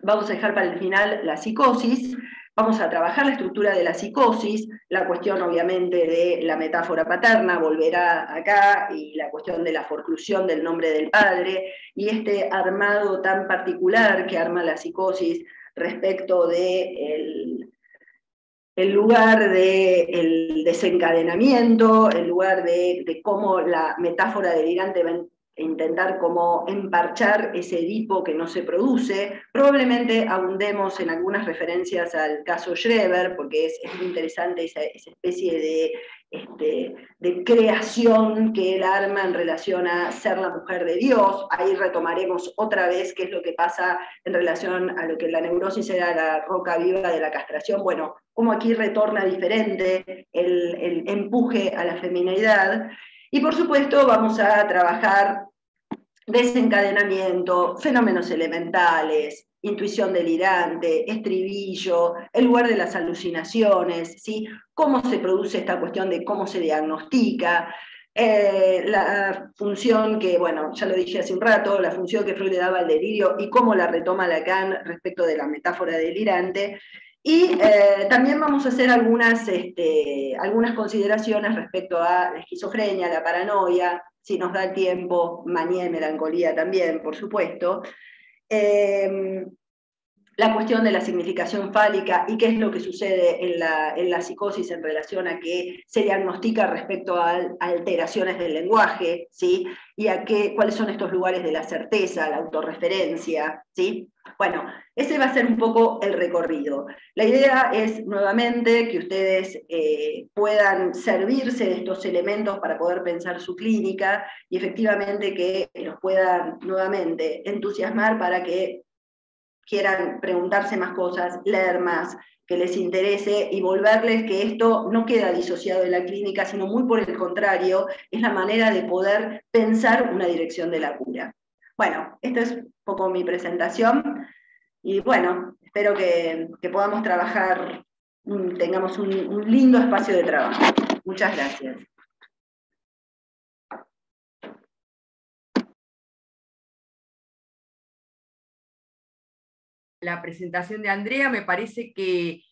vamos a dejar para el final la psicosis. Vamos a trabajar la estructura de la psicosis, la cuestión obviamente de la metáfora paterna volverá acá, y la cuestión de la forclusión del nombre del padre, y este armado tan particular que arma la psicosis respecto de el lugar del desencadenamiento, el lugar de cómo la metáfora delirante va a intentar como emparchar ese Edipo que no se produce. Probablemente abundemos en algunas referencias al caso Schreber, porque es muy interesante esa especie de de creación que él arma en relación a ser la mujer de Dios. Ahí retomaremos otra vez qué es lo que pasa en relación a lo que la neurosis era la roca viva de la castración. Bueno, cómo aquí retorna diferente el empuje a la feminidad. Y por supuesto vamos a trabajar desencadenamiento, fenómenos elementales, intuición delirante, estribillo, el lugar de las alucinaciones, ¿sí? Cómo se produce esta cuestión de cómo se diagnostica, la función que, bueno, ya lo dije hace un rato, la función que Freud le daba al delirio y cómo la retoma Lacan respecto de la metáfora delirante. Y también vamos a hacer algunas consideraciones respecto a la esquizofrenia, la paranoia, si nos da el tiempo, manía y melancolía también, por supuesto. La cuestión de la significación fálica y qué es lo que sucede en la psicosis en relación a que se diagnostica respecto a alteraciones del lenguaje, ¿sí? Y a cuáles son estos lugares de la certeza, la autorreferencia, ¿sí? Bueno, ese va a ser un poco el recorrido. La idea es, nuevamente, que ustedes puedan servirse de estos elementos para poder pensar su clínica y efectivamente que los puedan, nuevamente, entusiasmar para que quieran preguntarse más cosas, leer más, que les interese y volverles que esto no queda disociado de la clínica, sino muy por el contrario, es la manera de poder pensar una dirección de la cura. Bueno, esta es un poco mi presentación y bueno, espero que podamos trabajar, tengamos un lindo espacio de trabajo. Muchas gracias. La presentación de Andrea, me parece que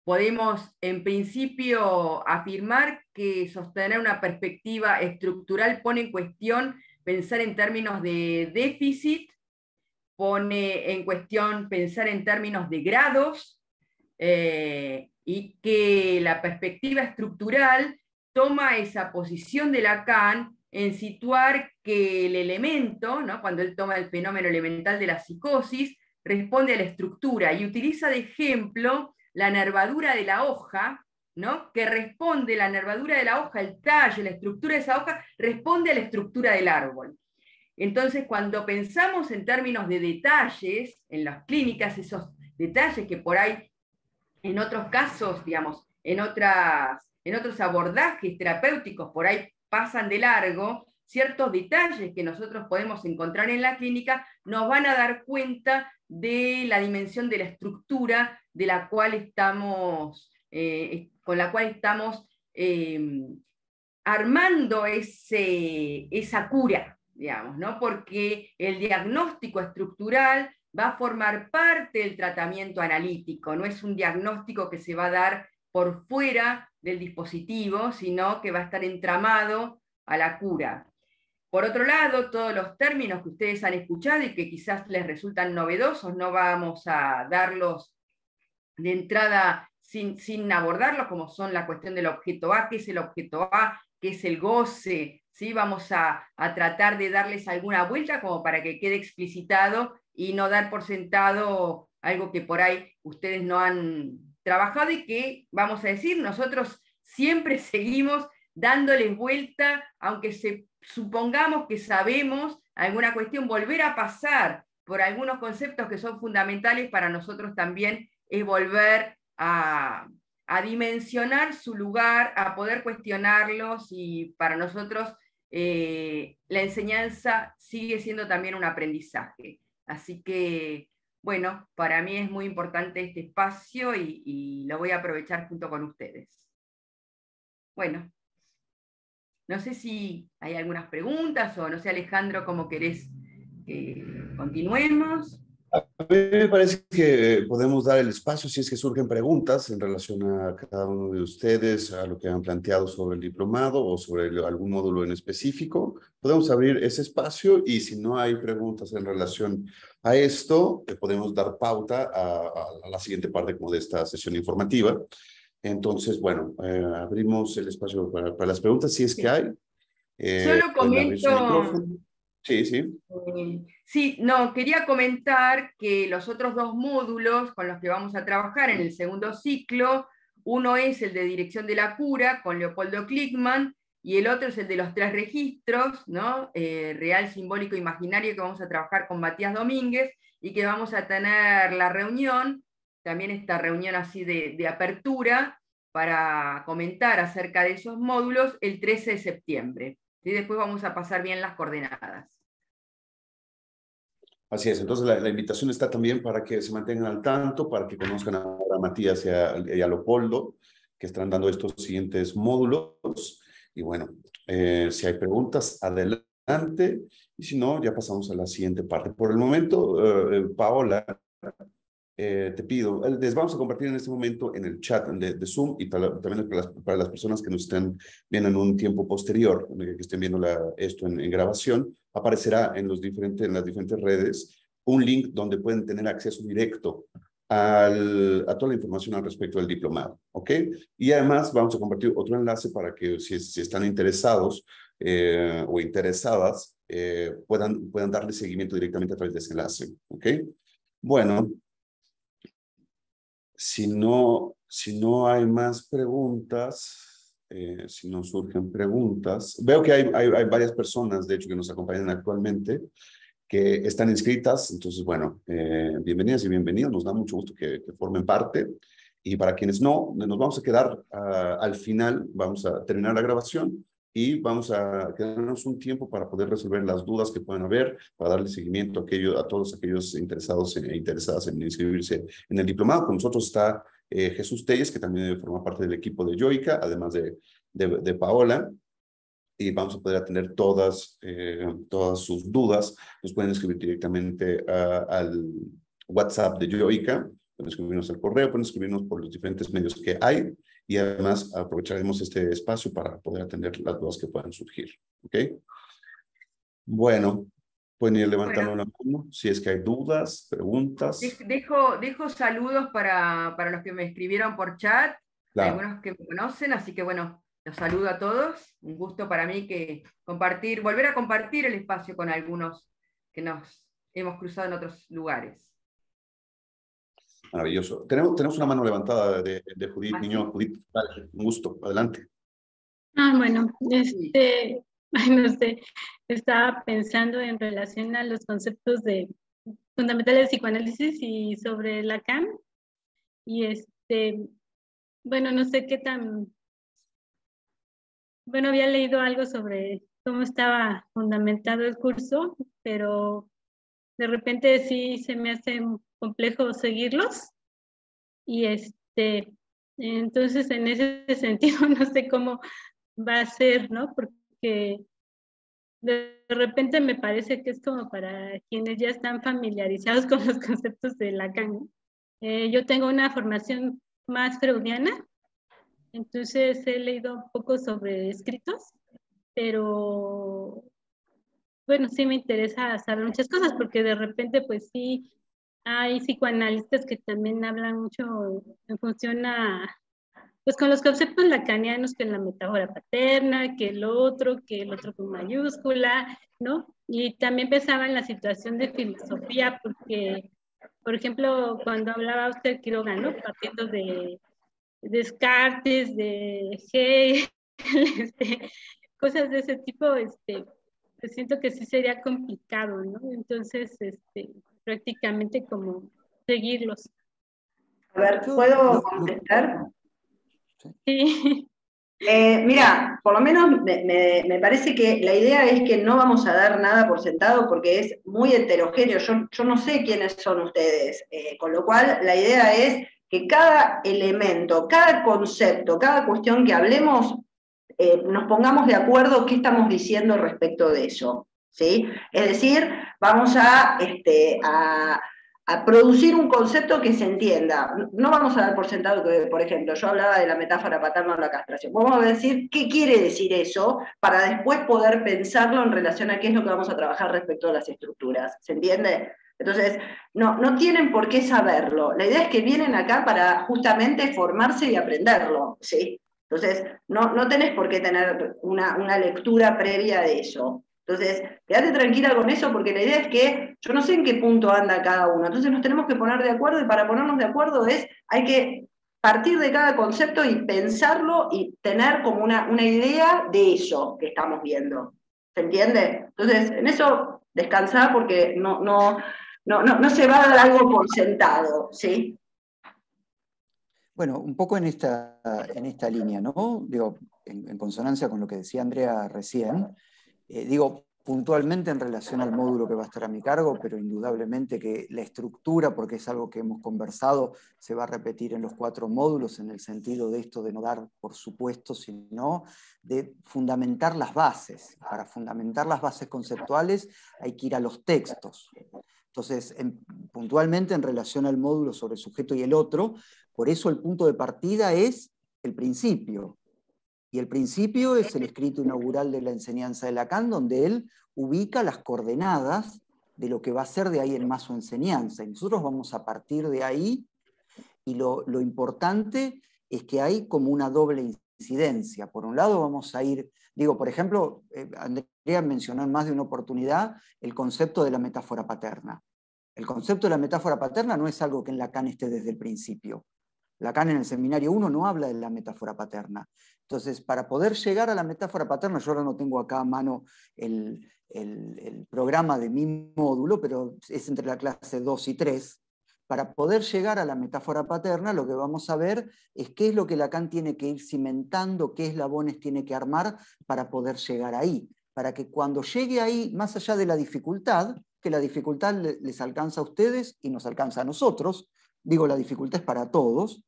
podemos en principio afirmar que sostener una perspectiva estructural pone en cuestión pensar en términos de déficit, pone en cuestión pensar en términos de grados, y que la perspectiva estructural toma esa posición de Lacan en situar que el elemento, ¿no?, cuando él toma el fenómeno elemental de la psicosis, responde a la estructura y utiliza de ejemplo la nervadura de la hoja, ¿no?, que responde, la nervadura de la hoja, el tallo, la estructura de esa hoja, responde a la estructura del árbol. Entonces, cuando pensamos en términos de detalles, en las clínicas, esos detalles que por ahí, en otros casos, digamos, en otros abordajes terapéuticos, por ahí pasan de largo, ciertos detalles que nosotros podemos encontrar en la clínica nos van a dar cuenta de la dimensión de la estructura de la cual estamos, con la cual estamos armando esa cura, digamos, ¿no? Porque el diagnóstico estructural va a formar parte del tratamiento analítico, no es un diagnóstico que se va a dar por fuera del dispositivo, sino que va a estar entramado a la cura. Por otro lado, todos los términos que ustedes han escuchado y que quizás les resultan novedosos, no vamos a darlos de entrada sin abordarlos, como son la cuestión del objeto A, qué es el objeto A, qué es el goce, ¿sí? Vamos a tratar de darles alguna vuelta como para que quede explicitado y no dar por sentado algo que por ahí ustedes no han trabajado y que, vamos a decir, nosotros siempre seguimos dándoles vuelta, aunque supongamos que sabemos alguna cuestión, volver a pasar por algunos conceptos que son fundamentales para nosotros también es volver a dimensionar su lugar, a poder cuestionarlos, y para nosotros la enseñanza sigue siendo también un aprendizaje. Así que, bueno, para mí es muy importante este espacio y lo voy a aprovechar junto con ustedes. Bueno, no sé si hay algunas preguntas o no sé, Alejandro, cómo querés que continuemos. A mí me parece que podemos dar el espacio si es que surgen preguntas en relación a cada uno de ustedes, a lo que han planteado sobre el diplomado o sobre algún módulo en específico. Podemos abrir ese espacio y si no hay preguntas en relación a esto, podemos dar pauta a la siguiente parte como de esta sesión informativa. Entonces, bueno, abrimos el espacio para las preguntas si es que hay. Solo comento... Sí, sí. Sí, no, quería comentar que los otros dos módulos con los que vamos a trabajar en el segundo ciclo, Uno es el de dirección de la cura, con Leopoldo Klickman, y el otro es el de los 3 registros, ¿no? Real, simbólico, imaginario, que vamos a trabajar con Matías Domínguez, y que vamos a tener la reunión, también esta reunión así de apertura, para comentar acerca de esos módulos el 13 de septiembre. ¿Sí? Después vamos a pasar bien las coordenadas. Así es, entonces la invitación está también para que se mantengan al tanto, para que conozcan a Matías y a Leopoldo, que están dando estos siguientes módulos. Y bueno, si hay preguntas, adelante, y si no, ya pasamos a la siguiente parte. Por el momento, Paola, te pido, les vamos a compartir en este momento en el chat de Zoom y también para las personas que nos estén viendo en un tiempo posterior, que estén viendo esto en grabación, aparecerá en las diferentes redes un link donde pueden tener acceso directo a toda la información al respecto del diplomado, ¿ok? Y además vamos a compartir otro enlace para que si están interesados o interesadas, puedan darle seguimiento directamente a través de ese enlace, ¿ok? Bueno, si no hay más preguntas, si no surgen preguntas, veo que hay varias personas, de hecho, que nos acompañan actualmente, que están inscritas. Entonces, bueno, bienvenidas y bienvenidos. Nos da mucho gusto que formen parte. Y para quienes no, nos vamos a quedar al final, vamos a terminar la grabación y vamos a quedarnos un tiempo para poder resolver las dudas que puedan haber, para darle seguimiento a todos aquellos interesados e interesadas en inscribirse en el diplomado. Con nosotros está Jesús Telles, que también forma parte del equipo de Yoica, además de Paola. Y vamos a poder atender todas sus dudas. Nos pueden escribir directamente al WhatsApp de Yoica, pueden escribirnos al correo, pueden escribirnos por los diferentes medios que hay, y además aprovecharemos este espacio para poder atender las dudas que puedan surgir. ¿Ok? Bueno, pueden ir levantando la mano si es que hay dudas, preguntas. Dejo saludos para los que me escribieron por chat, Claro. algunos que me conocen, así que bueno, los saludo a todos. Un gusto para mí volver a compartir el espacio con algunos que nos hemos cruzado en otros lugares. Maravilloso. Tenemos una mano levantada de Judith ¿Ah, Niño. sí? Judith, dale, un gusto, adelante. Bueno, no sé, estaba pensando en relación a los conceptos fundamentales de psicoanálisis y sobre Lacan. Y bueno, no sé qué tan... Bueno, había leído algo sobre cómo estaba fundamentado el curso, pero de repente sí se me hace complejo seguirlos. Y entonces en ese sentido no sé cómo va a ser, ¿no? Porque de repente me parece que es como para quienes ya están familiarizados con los conceptos de Lacan. Yo tengo una formación más freudiana, entonces he leído un poco sobre escritos, pero bueno, sí me interesa saber muchas cosas, porque de repente pues sí hay psicoanalistas que también hablan mucho en función pues con los conceptos lacanianos, que la metáfora paterna, que el otro con mayúscula, ¿no? Y también pensaba en la situación de filosofía, porque, por ejemplo, cuando hablaba usted Quiroga, ¿no? Partiendo de Descartes, de Hegel, cosas de ese tipo, pues siento que sí sería complicado, ¿no? Entonces, prácticamente como seguirlos. A ver, ¿puedo contestar? Sí. Mira, por lo menos me parece que la idea es que no vamos a dar nada por sentado porque es muy heterogéneo. Yo no sé quiénes son ustedes, con lo cual la idea es que cada elemento, cada concepto, cada cuestión que hablemos, nos pongamos de acuerdo qué estamos diciendo respecto de eso, ¿sí? Es decir, vamos a producir un concepto que se entienda. No vamos a dar por sentado que, por ejemplo, yo hablaba de la metáfora paterna o la castración. Vamos a decir qué quiere decir eso para después poder pensarlo en relación a qué es lo que vamos a trabajar respecto a las estructuras. ¿Se entiende? Entonces, no tienen por qué saberlo. La idea es que vienen acá para justamente formarse y aprenderlo, ¿sí? Entonces, no tenés por qué tener una lectura previa de eso. Entonces, quédate tranquila con eso, porque la idea es que yo no sé en qué punto anda cada uno. Entonces nos tenemos que poner de acuerdo, y para ponernos de acuerdo hay que partir de cada concepto y pensarlo y tener como una idea de eso que estamos viendo. ¿Se entiende? Entonces, en eso descansar porque no se va a dar algo por sentado, ¿sí? Bueno, un poco en esta línea, ¿no? Digo, en consonancia con lo que decía Andrea recién, digo, puntualmente en relación al módulo que va a estar a mi cargo, pero indudablemente que la estructura, porque es algo que hemos conversado, se va a repetir en los 4 módulos, en el sentido de esto de no dar por supuesto, sino de fundamentar las bases. Para fundamentar las bases conceptuales hay que ir a los textos. Entonces, puntualmente en relación al módulo sobre el sujeto y el otro, por eso el punto de partida es el principio. Y el principio es el escrito inaugural de la enseñanza de Lacan, donde él ubica las coordenadas de lo que va a ser de ahí en más su enseñanza. Y nosotros vamos a partir de ahí, y lo importante es que hay como una doble incidencia. Por un lado vamos a ir, digo, por ejemplo, Andrea mencionó en más de una oportunidad el concepto de la metáfora paterna. El concepto de la metáfora paterna no es algo que en Lacan esté desde el principio. Lacan en el seminario 1 no habla de la metáfora paterna. Entonces, para poder llegar a la metáfora paterna, yo ahora no tengo acá a mano el programa de mi módulo, pero es entre la clase 2 y 3. Para poder llegar a la metáfora paterna, lo que vamos a ver es qué es lo que Lacan tiene que ir cimentando, qué eslabones tiene que armar para poder llegar ahí. Para que cuando llegue ahí, más allá de la dificultad, que la dificultad les alcanza a ustedes y nos alcanza a nosotros, digo, la dificultad es para todos,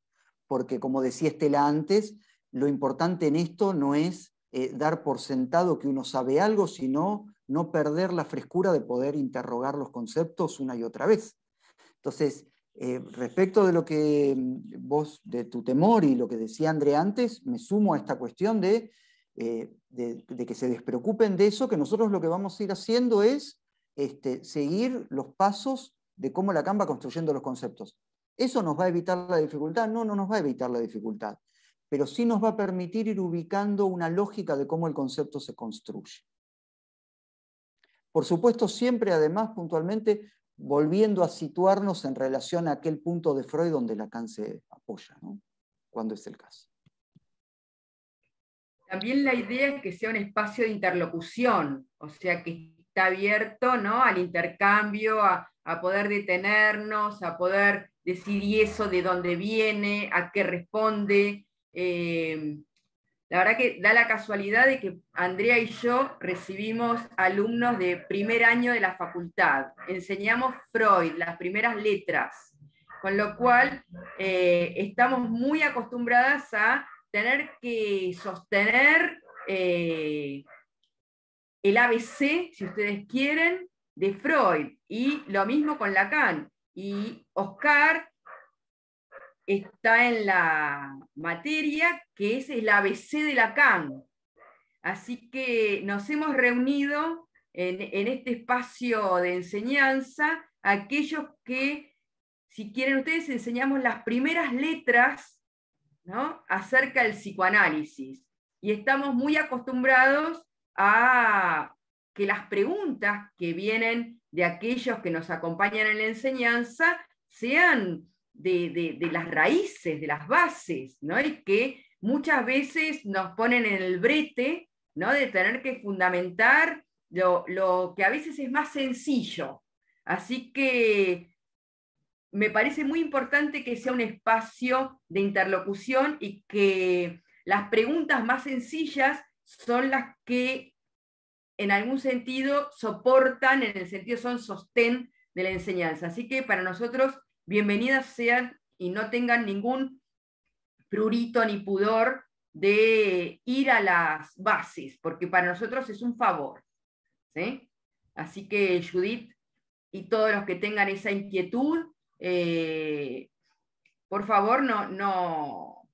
porque como decía Estela antes, lo importante en esto no es dar por sentado que uno sabe algo, sino no perder la frescura de poder interrogar los conceptos una y otra vez. Entonces, respecto de lo que vos, de tu temor y lo que decía Andrea antes, me sumo a esta cuestión de que se despreocupen de eso, que nosotros lo que vamos a ir haciendo es seguir los pasos de cómo Lacan va construyendo los conceptos. ¿Eso nos va a evitar la dificultad? No, no nos va a evitar la dificultad, pero sí nos va a permitir ir ubicando una lógica de cómo el concepto se construye. Por supuesto, siempre además puntualmente volviendo a situarnos en relación a aquel punto de Freud donde Lacan se apoya, ¿no? Cuando es el caso. También la idea es que sea un espacio de interlocución, o sea, que está abierto, ¿no?, al intercambio, a poder detenernos, a poder decir y eso de dónde viene, a qué responde. La verdad que da la casualidad de que Andrea y yo recibimos alumnos de primer año de la facultad. Enseñamos Freud, las primeras letras, con lo cual estamos muy acostumbradas a tener que sostener el ABC, si ustedes quieren, de Freud, y lo mismo con Lacan. Y Oscar está en la materia que es el ABC de Lacan. Así que nos hemos reunido en este espacio de enseñanza aquellos que, si quieren ustedes, enseñamos las primeras letras, ¿no?, acerca del psicoanálisis. Y estamos muy acostumbrados a que las preguntas que vienen de aquellos que nos acompañan en la enseñanza sean de las raíces, de las bases, ¿no?, y que muchas veces nos ponen en el brete, ¿no?, de tener que fundamentar lo que a veces es más sencillo. Así que me parece muy importante que sea un espacio de interlocución y que las preguntas más sencillas son las que en algún sentido soportan, en el sentido son sostén de la enseñanza. Así que para nosotros, bienvenidas sean y no tengan ningún prurito ni pudor de ir a las bases, porque para nosotros es un favor, ¿sí? Así que Judith y todos los que tengan esa inquietud, por favor no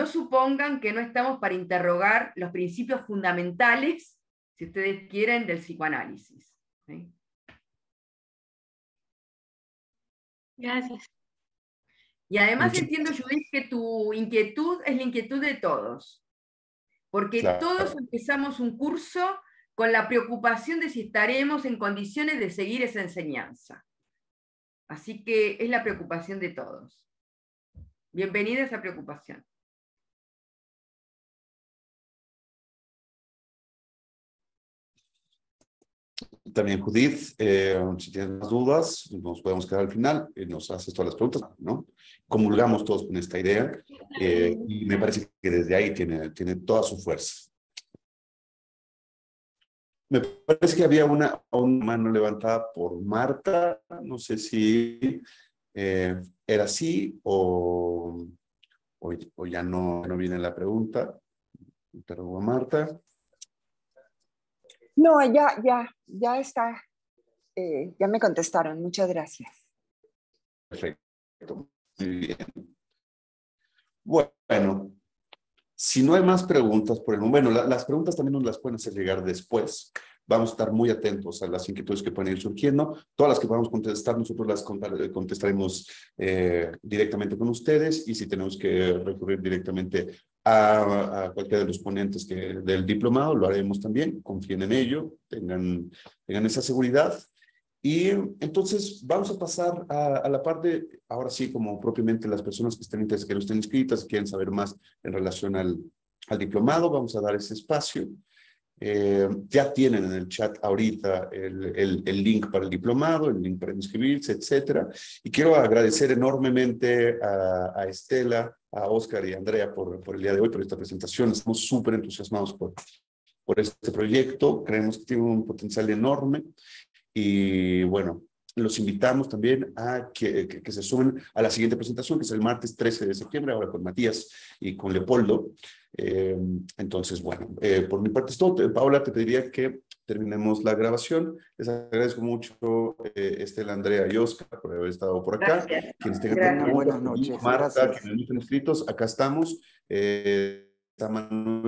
supongan que no estamos para interrogar los principios fundamentales, si ustedes quieren, del psicoanálisis, ¿sí? Gracias. Y además entiendo, Judith, que tu inquietud es la inquietud de todos, porque Claro. todos empezamos un curso con la preocupación de si estaremos en condiciones de seguir esa enseñanza. Así que es la preocupación de todos. Bienvenida esa preocupación. También Judith, si tienen más dudas, nos podemos quedar al final y nos haces todas las preguntas, ¿no? Comulgamos todos con esta idea y me parece que desde ahí tiene toda su fuerza. Me parece que había una mano levantada por Marta, no sé si era así o ya no viene la pregunta. Interrogo a Marta. No, ya está. Ya me contestaron. Muchas gracias. Perfecto. Muy bien. Bueno, si no hay más preguntas por el momento, bueno, las preguntas también nos las pueden hacer llegar después. Vamos a estar muy atentos a las inquietudes que pueden ir surgiendo. Todas las que podamos contestar, nosotros las contestaremos directamente con ustedes, y si tenemos que recurrir directamente a cualquiera de los ponentes del diplomado, lo haremos también. Confíen en ello, tengan esa seguridad. Y entonces vamos a pasar a la parte, ahora sí, como propiamente las personas que no estén inscritas, quieren saber más en relación al diplomado, vamos a dar ese espacio. Ya tienen en el chat ahorita el link para el diplomado, el link para inscribirse, etcétera. Y quiero agradecer enormemente a Estela, a Oscar y a Andrea por el día de hoy, por esta presentación. Estamos súper entusiasmados por este proyecto. Creemos que tiene un potencial enorme. Y bueno, los invitamos también a que se sumen a la siguiente presentación, que es el martes 13 de septiembre, ahora con Matías y con Leopoldo. Entonces, bueno, por mi parte es todo. Paola, te pediría que terminemos la grabación. Les agradezco mucho, Estela, Andrea y Oscar, por haber estado por acá. Gracias. Quienes tengan Gracias. Buenas noches. Marta, Gracias. quienes no estén inscritos, acá estamos. Está Manuel